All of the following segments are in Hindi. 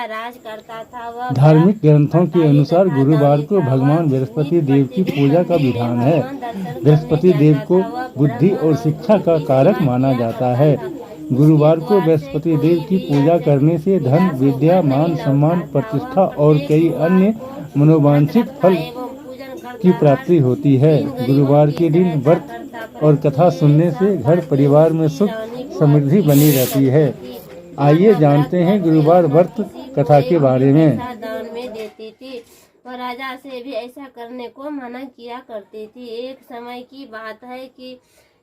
राज करता था। वह धार्मिक ग्रंथों के अनुसार गुरुवार को भगवान बृहस्पति देव की पूजा का विधान है। बृहस्पति देव को बुद्धि और शिक्षा का कारक माना जाता है। गुरुवार को बृहस्पति देव की पूजा करने से धन, विद्या, मान सम्मान, प्रतिष्ठा और कई अन्य मनोवांछित फल की प्राप्ति होती है। गुरुवार के दिन व्रत और कथा सुनने से घर परिवार में सुख समृद्धि बनी रहती है। आइए जानते हैं गुरुवार व्रत कथा के बारे में। दान में देती थी। वह राजा से भी ऐसा करने को मना किया करती थी। एक समय की बात है कि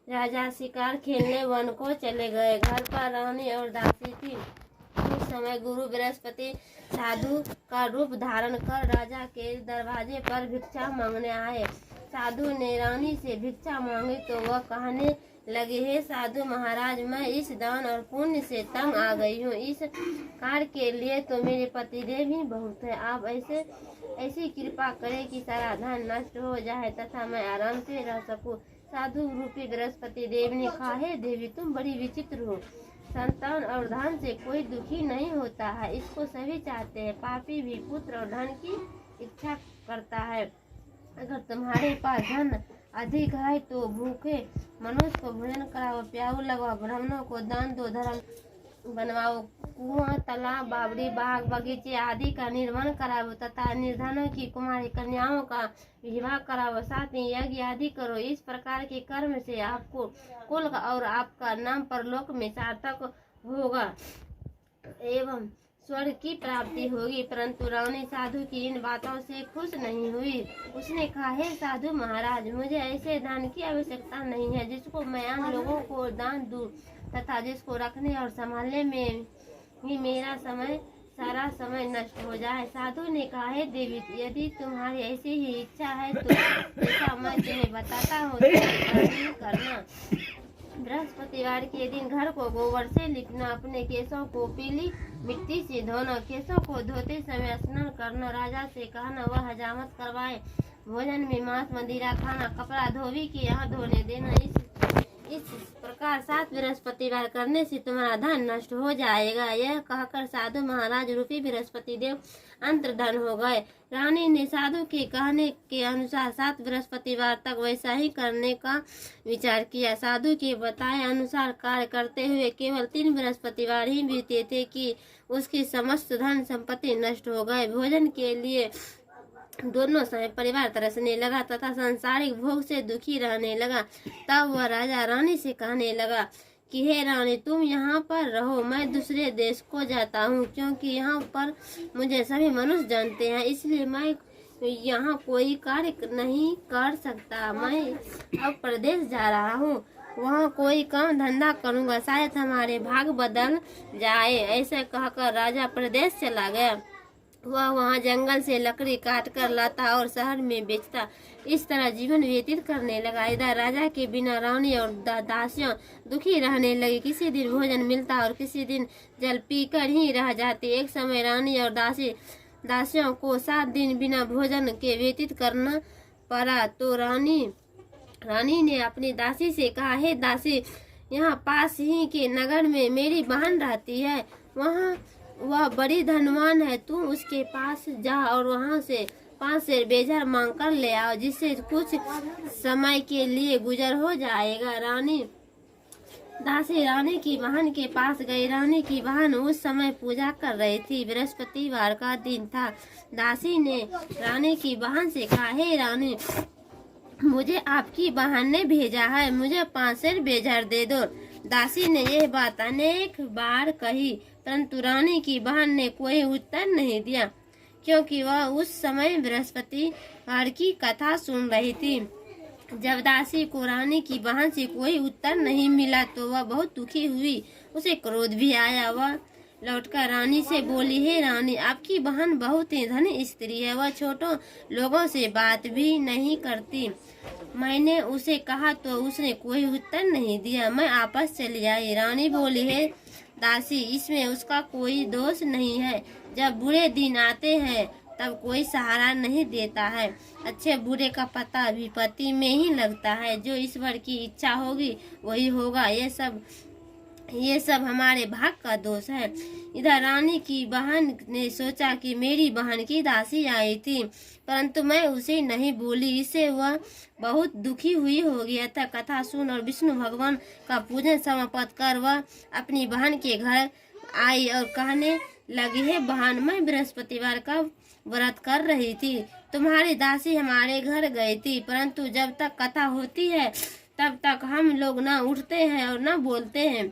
राजा शिकार खेलने वन को चले गए। घर पर रानी और दासी थी। उस समय गुरु बृहस्पति साधु का रूप धारण कर राजा के दरवाजे पर भिक्षा मांगने आए। साधु ने रानी से भिक्षा मांगी तो वह कहने लगे, हे साधु महाराज, मैं इस दान और पुण्य से तंग आ गई हूँ। इस कार्य के लिए तो मेरे पतिदेव ही बहुत है। आप ऐसी कृपा करें कि सारा धन नष्ट हो जाए तथा मैं आराम से रह सकूं। साधु रूपी बृहस्पति देव ने कहा, हे देवी, तुम बड़ी विचित्र हो। संतान और धन से कोई दुखी नहीं होता है, इसको सभी चाहते हैं। पापी भी पुत्र और धन की इच्छा करता है। अगर तुम्हारे पास धन अधिक है तो भूखे मनुष्य को भोजन कराओ, प्याऊ लगाओ, ब्राह्मणों को दान दो, धर्म बनवाओ, कुआं, तालाब, बावड़ी, बाग, बगीचे आदि का निर्माण कराओ तथा निर्धनों की कुमारी कन्याओं का विवाह कराओ, साथ ही यज्ञ आदि करो। इस प्रकार के कर्म से आपको कुल और आपका नाम परलोक में सार्थक होगा एवं स्वर्ग की प्राप्ति होगी। परंतु रानी साधु की इन बातों से खुश नहीं हुई। उसने कहा, हे साधु महाराज, मुझे ऐसे दान की आवश्यकता नहीं है जिसको मैं आम लोगों को दान दूं तथा जिसको रखने और संभालने में ही मेरा सारा समय नष्ट हो जाए। साधु ने कहा, हे देवी, यदि तुम्हारी ऐसी ही इच्छा है तो जैसा मैं तुम्हें बताता हूँ तो करना। बृहस्पतिवार के दिन घर को गोबर से लिपना, अपने केशों को पीली मिट्टी से धोना, केशों को धोते समय स्नान करना, राजा से कहना वह हजामत करवाए, भोजन में मांस मदिरा खाना, कपड़ा धोबी के यहाँ धोने देना। इस प्रकार 7 बृहस्पतिवार करने से तुम्हारा धन नष्ट हो जाएगा। यह कहकर साधु महाराज रूपी बृहस्पति देव अंतर्धान हो गए। रानी ने साधु के कहने के अनुसार 7 बृहस्पतिवार तक वैसा ही करने का विचार किया। साधु के बताए अनुसार कार्य करते हुए केवल 3 बृहस्पतिवार ही बीते थे कि उसकी समस्त धन संपत्ति नष्ट हो गए। भोजन के लिए दोनों समय परिवार तरसने लगा तथा सांसारिक भोग से दुखी रहने लगा। तब वह राजा रानी से कहने लगा कि हे रानी, तुम यहाँ पर रहो, मैं दूसरे देश को जाता हूँ, क्योंकि यहाँ पर मुझे सभी मनुष्य जानते हैं, इसलिए मैं यहाँ कोई कार्य नहीं कर सकता। मैं अब प्रदेश जा रहा हूँ, वहाँ कोई काम धंधा करूँगा, शायद हमारे भाग बदल जाए। ऐसे कहकर राजा प्रदेश चला गया। वह वहाँ जंगल से लकड़ी काट कर लाता और शहर में बेचता। इस तरह जीवन व्यतीत करने लगा। इधर राजा के बिना रानी और दासियां दुखी रहने लगी। किसी दिन भोजन मिलता और किसी दिन जल पीकर ही रह जाती। एक समय रानी और दासियों को 7 दिन बिना भोजन के व्यतीत करना पड़ा तो रानी ने अपनी दासी से कहा, हे दासी, यहाँ पास ही के नगर में मेरी बहन रहती है, वह बड़ी धनवान है। तू उसके पास जा और वहाँ से 5 सेर बेजर मांग कर ले आओ, जिससे कुछ समय के लिए गुजर हो जाएगा। दासी रानी की बहन के पास गई। रानी की बहन उस समय पूजा कर रही थी। बृहस्पतिवार का दिन था। दासी ने रानी की बहन से कहा, हे रानी, मुझे आपकी बहन ने भेजा है, मुझे 5 सेर बेजर दे दो। दासी ने यह बात अनेक बार कही, परंतु रानी की बहन ने कोई उत्तर नहीं दिया, क्योंकि वह उस समय बृहस्पतिवार की कथा सुन रही थी। जब दासी को रानी की बहन से कोई उत्तर नहीं मिला तो वह बहुत दुखी हुई। उसे क्रोध भी आया। वह लौटकर रानी से बोली, हे रानी, आपकी बहन बहुत ही धनी स्त्री है, वह छोटों लोगों से बात भी नहीं करती। मैंने उसे कहा तो उसने कोई उत्तर नहीं दिया, मैं आपस चली आई। रानी बोली, हे दासी, इसमें उसका कोई दोष नहीं है। जब बुरे दिन आते हैं तब कोई सहारा नहीं देता है। अच्छे बुरे का पता विपत्ति में ही लगता है। जो ईश्वर की इच्छा होगी वही होगा। ये सब ये सब हमारे भाग का दोष है। इधर रानी की बहन ने सोचा कि मेरी बहन की दासी आई थी, परंतु मैं उसे नहीं बोली। इससे वह बहुत दुखी हुई हो गया था। कथा सुन और विष्णु भगवान का पूजन समाप्त कर वह अपनी बहन के घर आई और कहने लगी, हे बहन, मैं बृहस्पतिवार का व्रत कर रही थी। तुम्हारी दासी हमारे घर गई थी, परंतु जब तक कथा होती है तब तक हम लोग न उठते हैं और न बोलते हैं,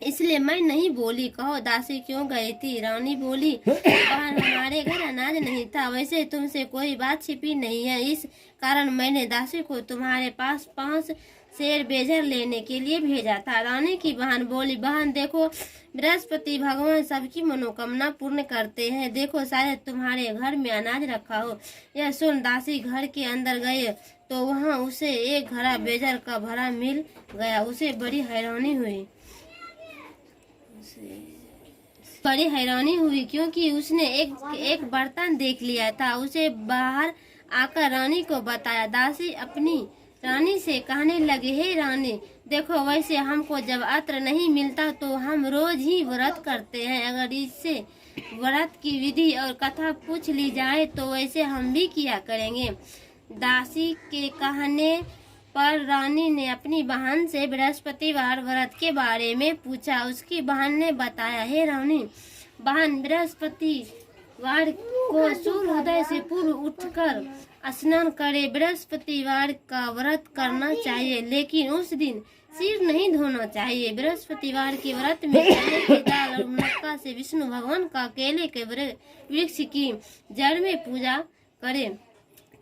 इसलिए मैं नहीं बोली। कहो दासी क्यों गई थी? रानी बोली, बहन, हमारे घर अनाज नहीं था। वैसे तुमसे कोई बात छिपी नहीं है, इस कारण मैंने दासी को तुम्हारे पास 5 शेर बेजर लेने के लिए भेजा था। रानी की बहन बोली, बहन देखो, बृहस्पति भगवान सबकी मनोकामना पूर्ण करते हैं। देखो, शायद तुम्हारे घर में अनाज रखा हो। यह सुन दासी घर के अंदर गए तो वहाँ उसे एक घड़ा बेजर का भरा मिल गया। उसे बड़ी हैरानी हुई क्योंकि उसने एक बर्तन देख लिया था। उसे बाहर आकर रानी को बताया। दासी अपनी रानी से कहने लगी, हे रानी, देखो, वैसे हमको जब अत्र नहीं मिलता तो हम रोज ही व्रत करते हैं। अगर इससे व्रत की विधि और कथा पूछ ली जाए तो वैसे हम भी किया करेंगे। दासी के कहने पर रानी ने अपनी बहन से बृहस्पतिवार व्रत के बारे में पूछा। उसकी बहन ने बताया, हे रानी बहन, बृहस्पतिवार को सूर्योदय से पूर्व उठकर स्नान करे। बृहस्पतिवार का व्रत करना चाहिए, लेकिन उस दिन सिर नहीं धोना चाहिए। बृहस्पतिवार के व्रत में केले की दाल और मुनक्का से विष्णु भगवान का केले के वृक्ष की जड़ में पूजा करे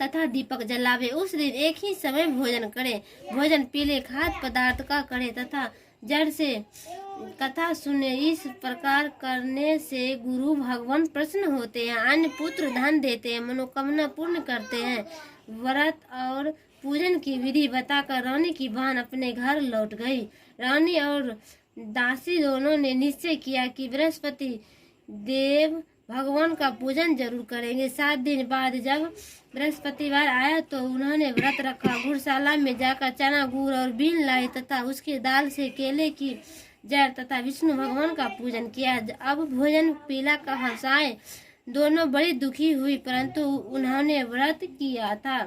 तथा दीपक जलावे। उस दिन एक ही समय भोजन करे। भोजन पीले खाद्य पदार्थ का करे तथा जड़ से कथा सुने। इस प्रकार करने से गुरु भगवान प्रसन्न होते हैं, अन्य पुत्र धन देते हैं, मनोकामना पूर्ण करते हैं। व्रत और पूजन की विधि बताकर रानी की बहन अपने घर लौट गई। रानी और दासी दोनों ने निश्चय किया कि बृहस्पति देव भगवान का पूजन जरूर करेंगे। 7 दिन बाद जब बृहस्पतिवार आया तो उन्होंने व्रत रखा। गुड़शाला में जाकर चना, गुड़ और बीन लाई तथा उसके दाल से केले की जड़ तथा विष्णु भगवान का पूजन किया। अब भोजन पीला का हंसाए। दोनों बड़ी दुखी हुई, परंतु उन्होंने व्रत किया था,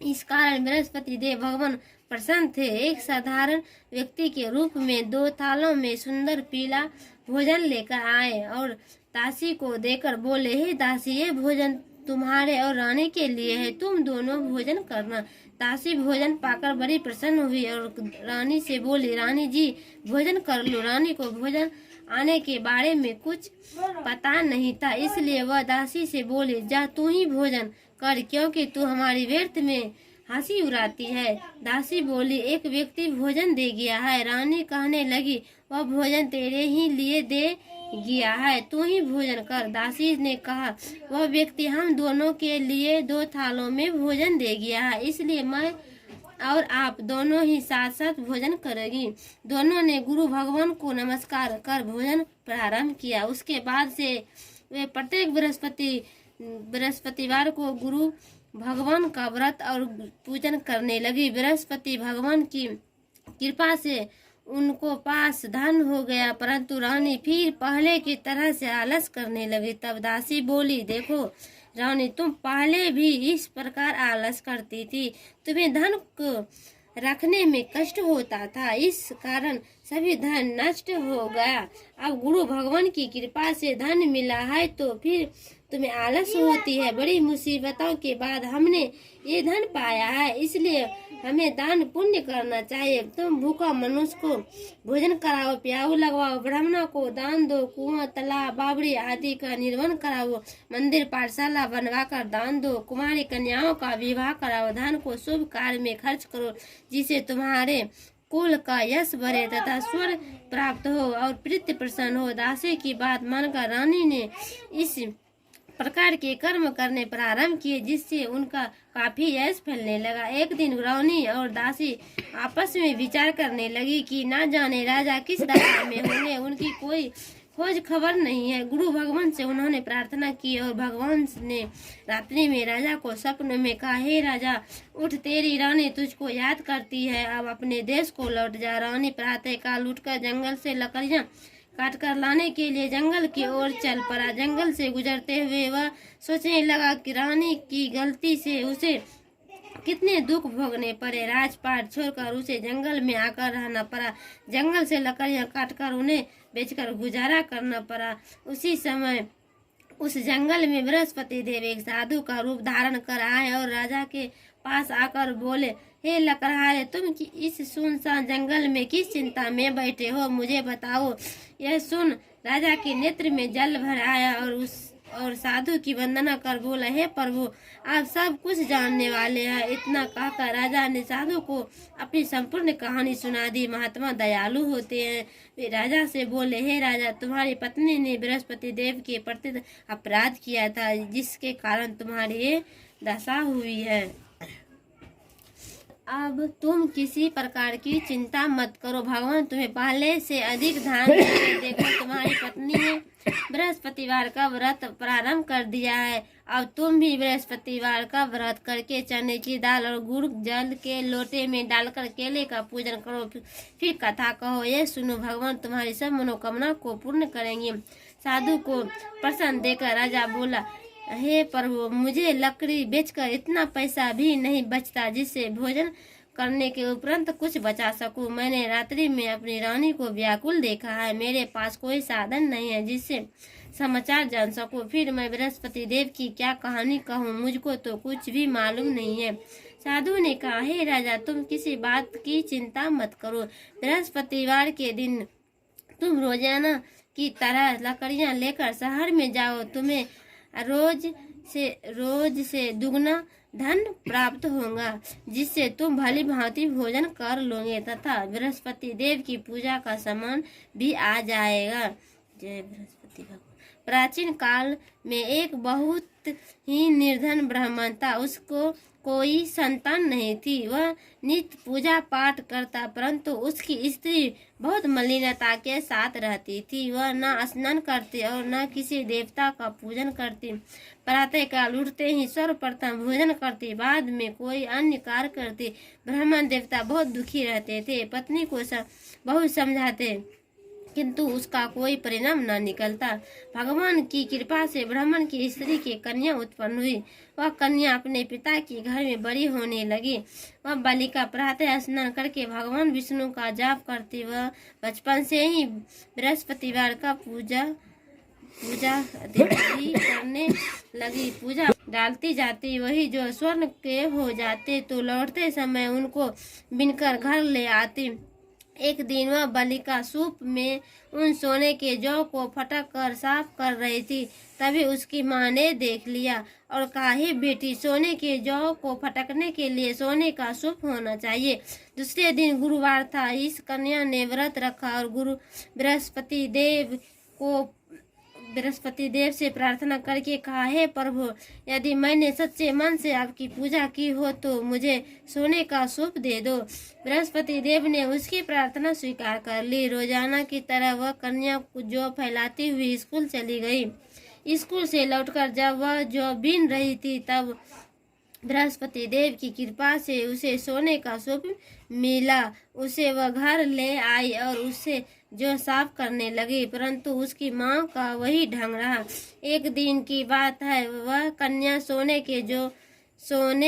इस कारण बृहस्पति देव भगवान प्रसन्न थे। एक साधारण व्यक्ति के रूप में 2 थालों में सुंदर पीला भोजन लेकर आए और दासी को देकर बोले, हे दासी, ये भोजन तुम्हारे और रानी के लिए है, तुम दोनों भोजन करना। दासी भोजन पाकर बड़ी प्रसन्न हुई और रानी से बोली, रानी जी, भोजन कर लो। रानी को भोजन आने के बारे में कुछ पता नहीं था, इसलिए वह दासी से बोली, जा तू ही भोजन कर, क्योंकि तू हमारी व्यर्थ में हंसी उड़ाती है। दासी बोली, एक व्यक्ति भोजन दे गया है। रानी कहने लगी, वह भोजन तेरे ही लिए दे गया है, तू ही भोजन कर। दासी ने कहा, वह व्यक्ति हम दोनों के लिए 2 थालों में भोजन दे गया है, इसलिए मैं और आप दोनों ही साथ साथ भोजन करेंगी। दोनों ने गुरु भगवान को नमस्कार कर भोजन प्रारंभ किया। उसके बाद से वे प्रत्येक बृहस्पतिवार को गुरु भगवान का व्रत और पूजन करने लगी। बृहस्पति भगवान की कृपा से उनको पास धन हो गया, परंतु रानी फिर पहले की तरह से आलस करने लगी। तब दासी बोली, देखो रानी, तुम पहले भी इस प्रकार आलस करती थी, तुम्हें धन को रखने में कष्ट होता था, इस कारण सभी धन नष्ट हो गया। अब गुरु भगवान की कृपा से धन मिला है तो फिर तुम्हें आलस होती है। बड़ी मुसीबतों के बाद हमने ये धन पाया है, इसलिए हमें दान पुण्य करना चाहिए। तुम भूखा मनुष्य को भोजन कराओ, प्याऊ लगवाओ, ब्राह्मणों को दान दो, कुआं, तालाब, बावड़ी आदि का निर्माण कराओ, मंदिर पाठशाला बनवाकर दान दो, कुमारी कन्याओं का विवाह कराओ, धन को शुभ कार्य में खर्च करो, जिसे तुम्हारे कुल का यश बढ़े तथा स्वर्ग प्राप्त हो और प्रीति प्रसन्न हो। दासी की बात मानकर रानी ने इस प्रकार के कर्म करने प्रारंभ किए, जिससे उनका काफी यश फैलने लगा। एक दिन रानी और दासी आपस में विचार करने लगी कि न जाने राजा किस दशा में होंगे, उनकी कोई खोज खबर नहीं है। गुरु भगवान से उन्होंने प्रार्थना की और भगवान ने रात्रि में राजा को स्वप्न में कहा, हे राजा उठ, तेरी रानी तुझको याद करती है, अब अपने देश को लौट जा। रानी प्रातः काल उठकर जंगल से लकड़ियां काट कर लाने के लिए जंगल की ओर चल पड़ा। जंगल से गुजरते हुए वह सोचने लगा कि रानी की गलती से उसे कितने दुख भोगने पड़े। राजपाट छोड़कर उसे जंगल में आकर रहना पड़ा। जंगल से लकड़ियां काटकर उन्हें बेचकर गुजारा करना पड़ा। उसी समय उस जंगल में बृहस्पति देव एक साधु का रूप धारण कर आए और राजा के पास आकर बोले, हे लकड़हारे, तुम इस सुनसान जंगल में किस चिंता में बैठे हो, मुझे बताओ। यह सुन राजा के नेत्र में जल भर आया और साधु की वंदना कर बोला, हे प्रभु, आप सब कुछ जानने वाले हैं। इतना कहकर राजा ने साधु को अपनी संपूर्ण कहानी सुना दी। महात्मा दयालु होते हैं। वे राजा से बोले, हे राजा, तुम्हारी पत्नी ने बृहस्पति देव के प्रति अपराध किया था, जिसके कारण तुम्हारी ये दशा हुई है। अब तुम किसी प्रकार की चिंता मत करो, भगवान तुम्हें पहले से अधिक धन देंगे। देखो, तुम्हारी पत्नी ने बृहस्पतिवार का व्रत प्रारंभ कर दिया है। अब तुम भी बृहस्पतिवार का व्रत करके चने की दाल और गुड़ जल के लोटे में डालकर केले का पूजन करो, फिर कथा कहो। ये सुनो, भगवान तुम्हारी सब मनोकामना को पूर्ण करेंगे। साधु को प्रसन्न देकर राजा बोला, हे प्रभु, मुझे लकड़ी बेचकर इतना पैसा भी नहीं बचता जिससे भोजन करने के उपरांत कुछ बचा सकूं। मैंने रात्रि में अपनी रानी को व्याकुल देखा है। मेरे पास कोई साधन नहीं है जिससे समाचार जान सकूं। फिर मैं बृहस्पति देव की क्या कहानी कहूँ, मुझको तो कुछ भी मालूम नहीं है। साधु ने कहा, हे राजा, तुम किसी बात की चिंता मत करो। बृहस्पतिवार के दिन तुम रोजाना की तरह लकड़ियां लेकर शहर में जाओ। तुम्हें रोज से दुगना धन प्राप्त होगा, जिससे तुम भली भांति भोजन कर लोगे तथा बृहस्पति देव की पूजा का सामान भी आ जाएगा। जय बृहस्पति भगवान। प्राचीन काल में एक बहुत ही निर्धन ब्राह्मण था। उसको कोई संतान नहीं थी। वह नित्य पूजा पाठ करता, परंतु उसकी स्त्री बहुत मलिनता के साथ रहती थी। वह न स्नान करती और न किसी देवता का पूजन करती। प्रातः काल उठते ही सर्वप्रथम भोजन करती, बाद में कोई अन्य कार्य करती। ब्राह्मण देवता बहुत दुखी रहते थे। पत्नी को बहुत समझाते, किंतु उसका कोई परिणाम न निकलता। भगवान की कृपा से ब्राह्मण की स्त्री की कन्या उत्पन्न हुई। वह कन्या अपने पिता के घर में बड़ी होने लगी। वह बालिका प्रातः स्नान करके भगवान विष्णु का जाप करती। वह बचपन से ही बृहस्पतिवार का पूजा करने लगी। पूजा डालती जाती, वही जो स्वर्ण के हो जाते तो लौटते समय उनको बिनकर घर ले आती। एक दिन वह बालिका सूप में उन सोने के जौ को फटक कर साफ कर रही थी। तभी उसकी माँ ने देख लिया और कहा, हे बेटी, सोने के जौ को फटकने के लिए सोने का सूप होना चाहिए। दूसरे दिन गुरुवार था। इस कन्या ने व्रत रखा और बृहस्पति देव से प्रार्थना करके कहा, हे प्रभु, यदि मैंने सच्चे मन से आपकी पूजा की हो तो मुझे सोने का सूप दे दो। बृहस्पति देव ने उसकी प्रार्थना स्वीकार कर ली। रोजाना की तरह वह कन्या जो फैलाती हुई स्कूल चली गई। स्कूल से लौटकर जब वह जो बीन रही थी, तब बृहस्पति देव की कृपा से उसे सोने का सूप मिला। उसे वह घर ले आई और उसे जो साफ करने लगी, परंतु उसकी माँ का वही ढंग रहा। एक दिन की बात है, वह कन्या सोने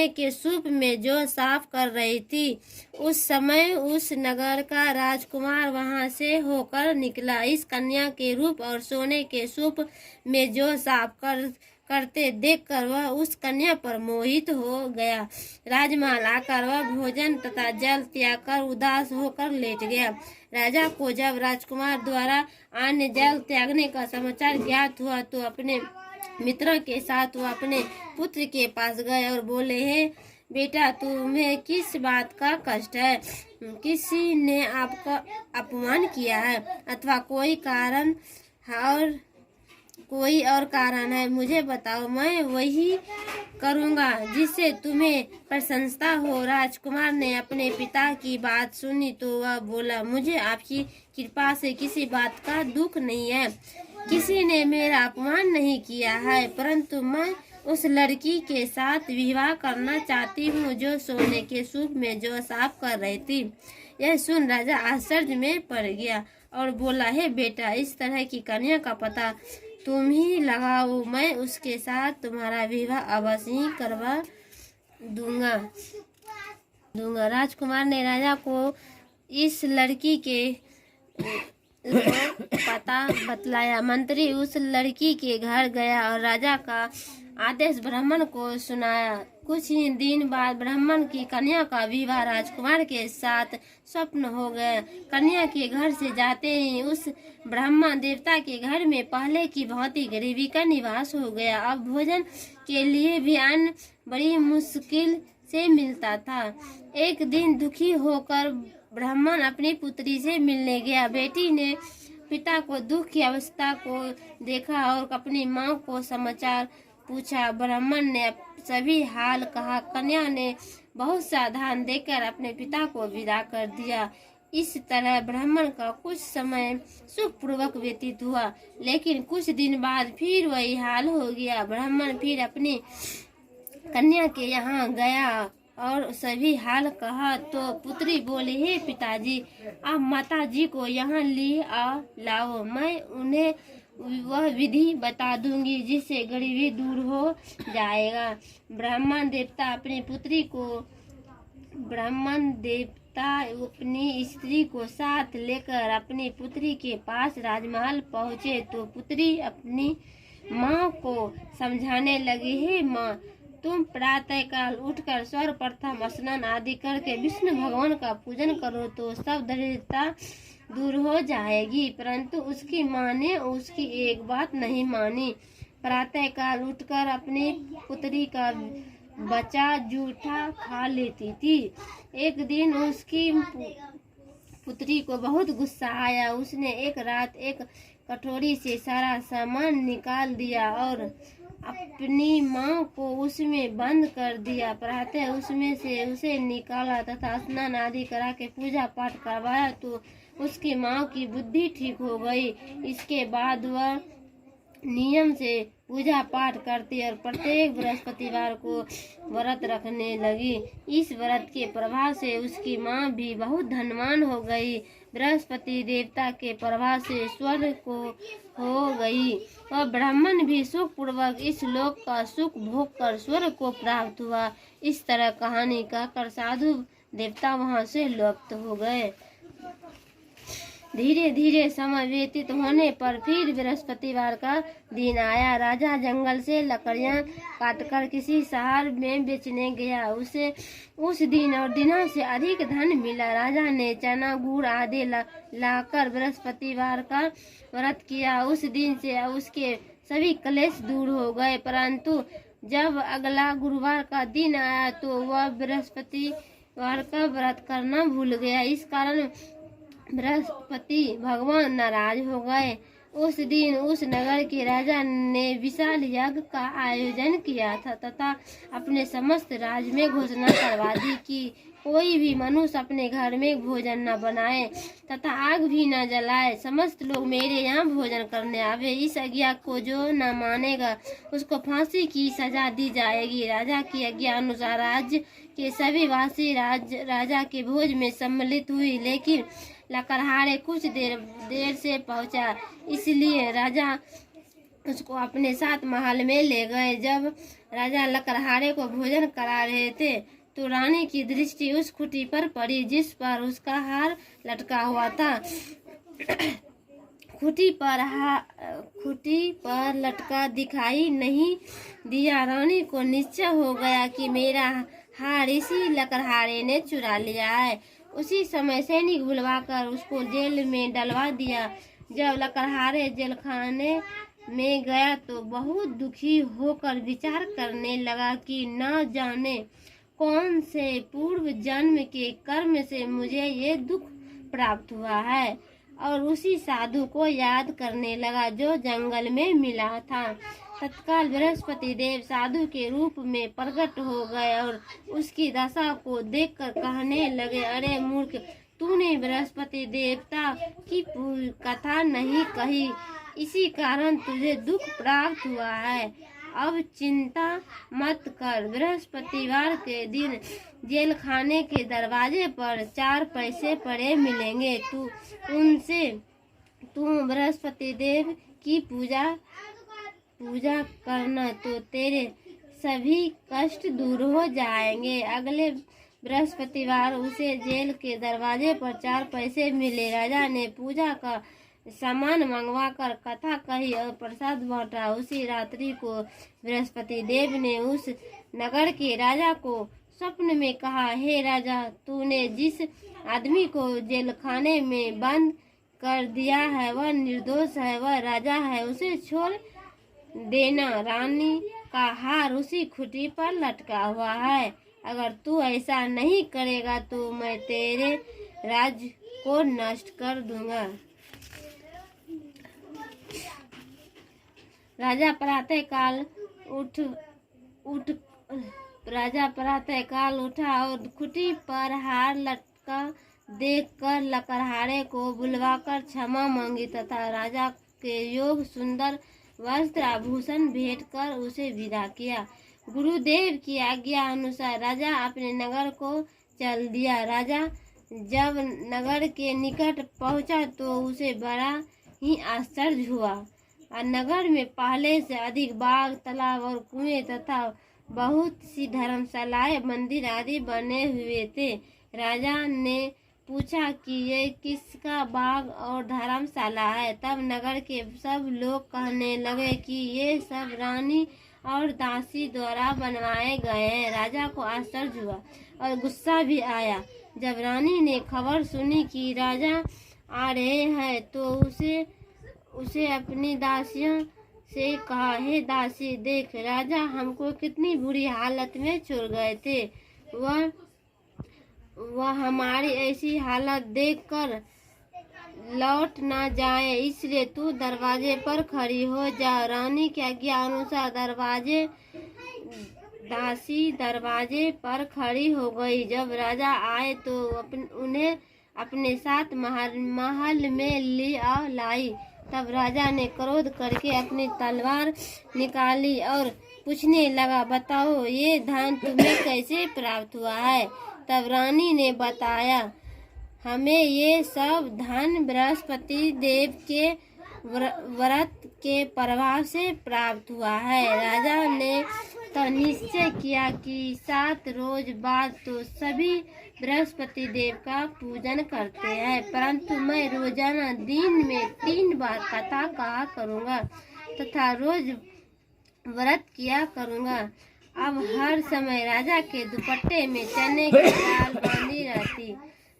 के सूप में जो साफ कर रही थी, उस समय उस नगर का राजकुमार वहां से होकर निकला। इस कन्या के रूप और सोने के सूप में जो साफ करते देखकर वह उस कन्या पर मोहित हो गया। राजमहल आकर वह भोजन तथा जल त्याग कर उदास होकर लेट गया। राजा को जब राजकुमार द्वारा अन्य जल त्यागने का समाचार ज्ञात हुआ तो अपने मित्रों के साथ वह अपने पुत्र के पास गए और बोले, हे बेटा, तुम्हें किस बात का कष्ट है? किसी ने आपका अपमान किया है अथवा कोई कारण और कोई और कारण है, मुझे बताओ, मैं वही करूँगा जिससे तुम्हें प्रशंसा हो। राजकुमार ने अपने पिता की बात सुनी तो वह बोला, मुझे आपकी कृपा से किसी बात का दुख नहीं है। किसी ने मेरा अपमान नहीं किया है, परंतु मैं उस लड़की के साथ विवाह करना चाहती हूँ जो सोने के सूप में जो साफ कर रही थी। यह सुन राजा आश्चर्य में पड़ गया और बोला, हे बेटा, इस तरह की कन्या का पता तुम ही लगाओ, मैं उसके साथ तुम्हारा विवाह अवश्य ही करवा दूंगा। राजकुमार ने राजा को इस लड़की के पता बतलाया। मंत्री उस लड़की के घर गया और राजा का आदेश ब्राह्मण को सुनाया। कुछ ही दिन बाद ब्राह्मण की कन्या का विवाह राजकुमार के साथ स्वप्न हो गया। कन्या के घर से जाते ही उस ब्राह्मण देवता के घर में पहले की भांति गरीबी का निवास हो गया। अब भोजन के लिए भी अन्न बड़ी मुश्किल से मिलता था। एक दिन दुखी होकर ब्राह्मण अपनी पुत्री से मिलने गया। बेटी ने पिता को दुख की अवस्था को देखा और अपनी माँ को समाचार पूछा। ब्राह्मण ने सभी हाल कहा। कन्या ने बहुत सा दान देकर अपने पिता को विदा कर दिया। इस तरह ब्राह्मण का कुछ समय सुखपूर्वक व्यतीत हुआ, लेकिन कुछ दिन बाद फिर वही हाल हो गया। ब्राह्मण फिर अपनी कन्या के यहाँ गया और सभी हाल कहा तो पुत्री बोली, हे पिताजी, आप माताजी को यहाँ लाओ, मैं उन्हें वह विधि बता दूंगी जिससे गरीबी दूर हो जाएगा। ब्राह्मण देवता अपनी स्त्री को साथ लेकर अपनी पुत्री के पास राजमहल पहुँचे तो पुत्री अपनी माँ को समझाने लगी, हे माँ, तुम प्रातः काल उठकर सर्वप्रथम स्नान आदि करके विष्णु भगवान का पूजन करो तो सब दरिद्रता दूर हो जाएगी। परंतु उसकी माँ ने उसकी एक बात नहीं मानी। प्रातः काल उठकर अपनी पुत्री का बचा जूठा खा लेती थी। एक दिन उसकी पुत्री को बहुत गुस्सा आया। उसने एक रात एक कटोरी से सारा सामान निकाल दिया और अपनी माँ को उसमें बंद कर दिया। प्रातः उसमें से उसे निकाला तथा स्नान आदि करा के पूजा पाठ करवाया तो उसकी माँ की बुद्धि ठीक हो गई। इसके बाद वह नियम से पूजा पाठ करती और प्रत्येक बृहस्पतिवार को व्रत रखने लगी। इस व्रत के प्रभाव से उसकी माँ भी बहुत धनवान हो गई। बृहस्पति देवता के प्रभाव से स्वर्ग को हो गई और ब्राह्मण भी सुख पूर्वक इस लोक का सुख भोग कर स्वर्ग को प्राप्त हुआ। इस तरह कहानी कहकर साधु देवता वहां से लुप्त हो गए। धीरे धीरे समय व्यतीत होने पर फिर बृहस्पतिवार का दिन आया। राजा जंगल से लकड़ियां काटकर किसी शहर में बेचने गया। उसे उस दिन और दिनों से अधिक धन मिला। राजा ने चना गुड़ आदि लाकर बृहस्पतिवार का व्रत किया। उस दिन से उसके सभी क्लेश दूर हो गए। परंतु जब अगला गुरुवार का दिन आया तो वह बृहस्पतिवार का व्रत करना भूल गया। इस कारण बृहस्पति भगवान नाराज हो गए। उस दिन उस नगर के राजा ने विशाल यज्ञ का आयोजन किया था तथा अपने समस्त राज्य में घोषणा करवा दी कि कोई भी मनुष्य अपने घर में भोजन न बनाए तथा आग भी न जलाए। समस्त लोग मेरे यहाँ भोजन करने आवे। इस आज्ञा को जो न मानेगा उसको फांसी की सजा दी जाएगी। राजा की आज्ञा अनुसार राज्य के सभी वासी राजा के भोज में सम्मिलित हुई, लेकिन लकड़हारे कुछ देर से पहुंचा, इसलिए राजा उसको अपने साथ महल में ले गए। जब राजा लकड़हारे को भोजन करा रहे थे तो रानी की दृष्टि उस खूंटी पर पड़ी जिस पर उसका हार लटका हुआ था। खूंटी पर लटका दिखाई नहीं दिया। रानी को निश्चय हो गया कि मेरा हार इसी लकड़हारे ने चुरा लिया है। उसी समय सैनिक बुलवाकर उसको जेल में डलवा दिया। जब लकड़हारे जेलखाने में गया तो बहुत दुखी होकर विचार करने लगा कि न जाने कौन से पूर्व जन्म के कर्म से मुझे ये दुख प्राप्त हुआ है। और उसी साधु को याद करने लगा जो जंगल में मिला था। तत्काल बृहस्पति देव साधु के रूप में प्रकट हो गए और उसकी दशा को देखकर कहने लगे, अरे मूर्ख, तूने बृहस्पति देवता की कथा नहीं कही, इसी कारण तुझे दुख प्राप्त हुआ है। अब चिंता मत कर, बृहस्पतिवार के दिन जेल खाने के दरवाजे पर 4 पैसे पड़े मिलेंगे। तू बृहस्पति देव की पूजा करना तो तेरे सभी कष्ट दूर हो जाएंगे। अगले बृहस्पतिवार उसे जेल के दरवाजे पर 4 पैसे मिले। राजा ने पूजा का सामान मंगवाकर कथा कही और प्रसाद बांटा। उसी रात्रि को बृहस्पति देव ने उस नगर के राजा को स्वप्न में कहा, हे राजा, तूने जिस आदमी को जेल खाने में बंद कर दिया है वह निर्दोष है, वह राजा है, उसे छोड़ देना। रानी का हार उसी खूंटी पर लटका हुआ है। अगर तू ऐसा नहीं करेगा तो मैं तेरे राज्य को नष्ट कर दूंगा। राजा प्रातःकाल उठा और खूंटी पर हार लटका देखकर लकड़हारे को बुलवाकर क्षमा मांगी तथा राजा के योग सुंदर वस्त्र आभूषण भेंट कर उसे विदा किया। गुरुदेव की आज्ञा अनुसार राजा अपने नगर को चल दिया। राजा जब नगर के निकट पहुंचा तो उसे बड़ा ही आश्चर्य हुआ। नगर में पहले से अधिक बाग, तालाब और कुएं तथा बहुत सी धर्मशालाएं, मंदिर आदि बने हुए थे। राजा ने पूछा कि ये किसका बाग और धर्मशाला है। तब नगर के सब लोग कहने लगे कि ये सब रानी और दासी द्वारा बनवाए गए हैं। राजा को आश्चर्य हुआ और गुस्सा भी आया। जब रानी ने खबर सुनी कि राजा आ रहे हैं तो उसे अपनी दासियों से कहा, हे दासी, देख, राजा हमको कितनी बुरी हालत में छोड़ गए थे। वह हमारी ऐसी हालत देखकर लौट ना जाए, इसलिए तू दरवाजे पर खड़ी हो जा। रानी की आज्ञा अनुसार दासी दरवाजे पर खड़ी हो गई। जब राजा आए तो उन्हें अपने साथ महल में लाई। तब राजा ने क्रोध करके अपनी तलवार निकाली और पूछने लगा, बताओ ये धन तुम्हें कैसे प्राप्त हुआ है। तब रानी ने बताया, हमें ये सब धन बृहस्पति देव के व्रत के प्रभाव से प्राप्त हुआ है। राजा ने तो निश्चय किया कि 7 रोज बाद तो सभी बृहस्पति देव का पूजन करते हैं, परंतु मैं रोजाना दिन में 3 बार कथा कहा करूँगा तथा रोज व्रत किया करूँगा। अब हर समय राजा के दुपट्टे में चने की दाल बांधी रहती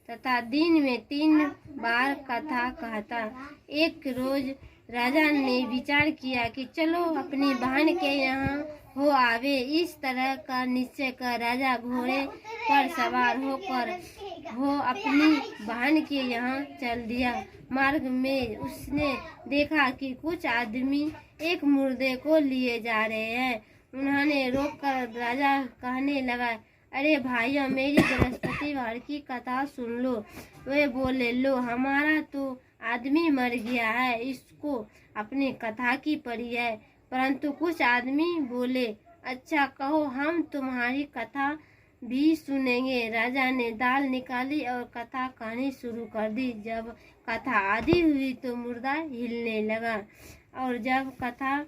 तथा दिन में 3 बार कथा कहता। एक रोज राजा ने विचार किया कि चलो अपनी बहन के यहाँ हो आवे। इस तरह का निश्चय कर राजा घोड़े पर सवार होकर अपनी बहन के यहाँ चल दिया। मार्ग में उसने देखा कि कुछ आदमी एक मुर्दे को लिए जा रहे हैं। उन्होंने रोककर राजा कहने लगा, अरे भाइयों, मेरी बृहस्पतिवार की कथा सुन लो। वे बोले, लो, हमारा तो आदमी मर गया है, इसको अपनी कथा की पड़ी है। परंतु कुछ आदमी बोले, अच्छा, कहो, हम तुम्हारी कथा भी सुनेंगे। राजा ने दाल निकाली और कथा कहनी शुरू कर दी। जब कथा आधी हुई तो मुर्दा हिलने लगा और जब कथा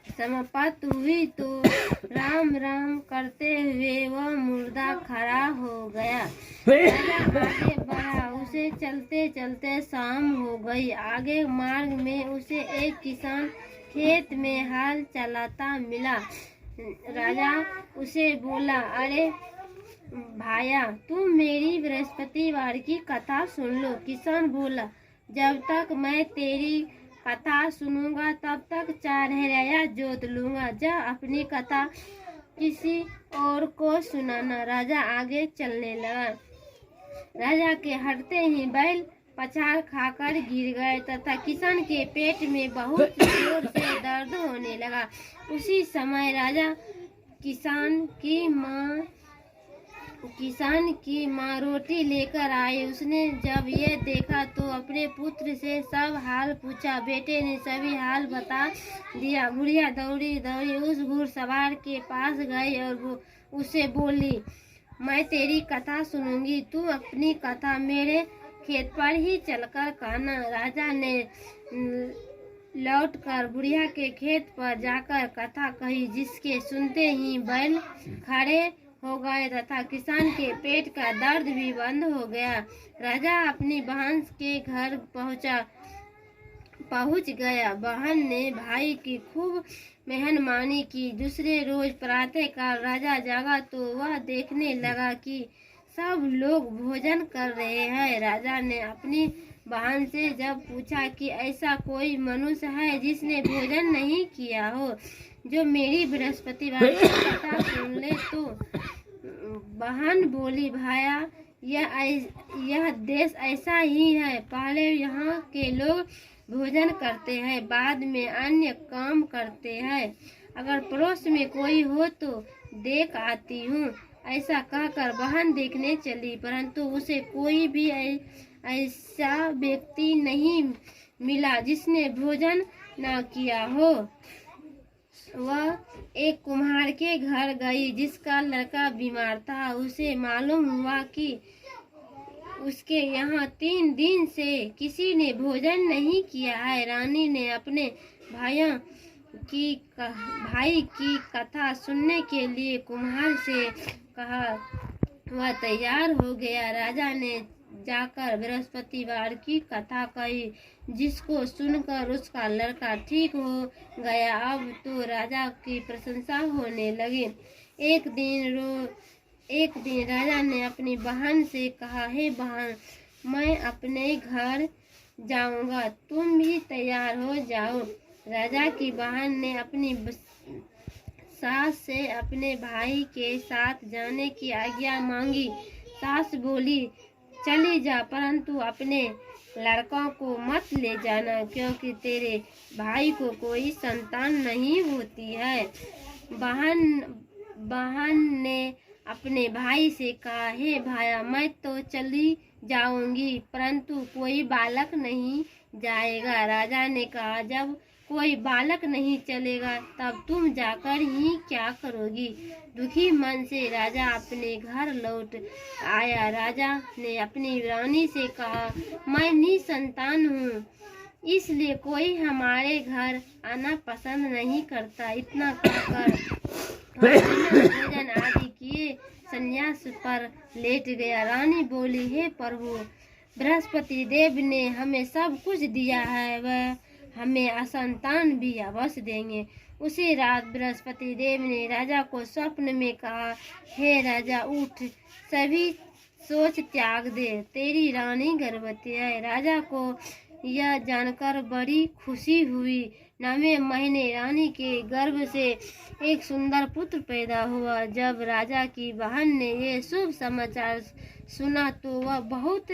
समाप्त हुई तो राम राम करते हुए वह मुर्दा खड़ा हो गया। राजा आगे बढ़ा। उसे चलते चलते शाम हो गई। आगे मार्ग में उसे एक किसान खेत में हल चलाता मिला। राजा उसे बोला, अरे भाया, तुम मेरी बृहस्पतिवार की कथा सुन लो। किसान बोला, जब तक मैं तेरी कथा सुनूंगा तब तक 4 हेराया जोत लूंगा। जा अपनी कथा किसी और को सुनाना। राजा आगे चलने लगा। राजा के हटते ही बैल पछाड़ खाकर गिर गए तथा किसान के पेट में बहुत जोर से दर्द होने लगा। उसी समय राजा किसान की माँ रोटी लेकर आए। उसने जब ये देखा तो अपने पुत्र से सब हाल पूछा। बेटे ने सभी हाल बता दिया। बुढ़िया दौड़ी दौड़ी उस घुड़सवार के पास गई और वो उसे बोली, मैं तेरी कथा सुनूंगी, तू अपनी कथा मेरे खेत पर ही चलकर कहना। राजा ने लौटकर बुढ़िया के खेत पर जाकर कथा कही, जिसके सुनते ही बैल खड़े हो गए तथा किसान के पेट का दर्द भी बंद हो गया। राजा अपनी बहन के घर पहुंच गया। बहन ने भाई की खूब मेहमानी की। दूसरे रोज प्रातःकाल राजा जागा तो वह देखने लगा कि सब लोग भोजन कर रहे हैं। राजा ने अपनी बहन से जब पूछा कि ऐसा कोई मनुष्य है जिसने भोजन नहीं किया हो, जो मेरी बृहस्पतिवार की कथा सुन ले, तो बहन बोली, भाया यह देश ऐसा ही है। पहले यहाँ के लोग भोजन करते हैं, बाद में अन्य काम करते हैं। अगर पड़ोस में कोई हो तो देख आती हूँ। ऐसा कहकर बहन देखने चली, परंतु उसे कोई भी ऐसा व्यक्ति नहीं मिला जिसने भोजन न किया हो। वह एक कुम्हार के घर गई जिसका लड़का बीमार था। उसे मालूम हुआ कि उसके यहाँ 3 दिन से किसी ने भोजन नहीं किया है। रानी ने अपने भाई की कथा सुनने के लिए कुम्हार से कहा। वह तैयार हो गया। राजा ने जाकर बृहस्पतिवार की कथा कही, जिसको सुनकर उसका लड़का ठीक हो गया। अब तो राजा की प्रशंसा होने लगी। एक दिन राजा ने अपनी बहन से कहा, हे बहन, मैं अपने घर जाऊंगा, तुम भी तैयार हो जाओ। राजा की बहन ने अपनी सास से अपने भाई के साथ जाने की आज्ञा मांगी। सास बोली, चली जा, परंतु अपने लड़कों को मत ले जाना, क्योंकि तेरे भाई को कोई संतान नहीं होती है। बहन ने अपने भाई से कहा, हे भाया, मैं तो चली जाऊंगी, परंतु कोई बालक नहीं जाएगा। राजा ने कहा, जब कोई बालक नहीं चलेगा तब तुम जाकर ही क्या करोगी। दुखी मन से राजा अपने घर लौट आया। राजा ने अपनी रानी से कहा, मैं निसंतान हूँ, इसलिए कोई हमारे घर आना पसंद नहीं करता। इतना कहकर भोजन आदि किए संन्यास पर लेट गया। रानी बोली, हे प्रभु, बृहस्पति देव ने हमें सब कुछ दिया है, वह हमें असंतान भी अवश्य देंगे। उसी रात बृहस्पति देव ने राजा को स्वप्न में कहा, हे राजा, उठ, सभी सोच त्याग दे, तेरी रानी गर्भवती है। राजा को यह जानकर बड़ी खुशी हुई। 9वें महीने रानी के गर्भ से एक सुंदर पुत्र पैदा हुआ। जब राजा की बहन ने ये शुभ समाचार सुना तो वह बहुत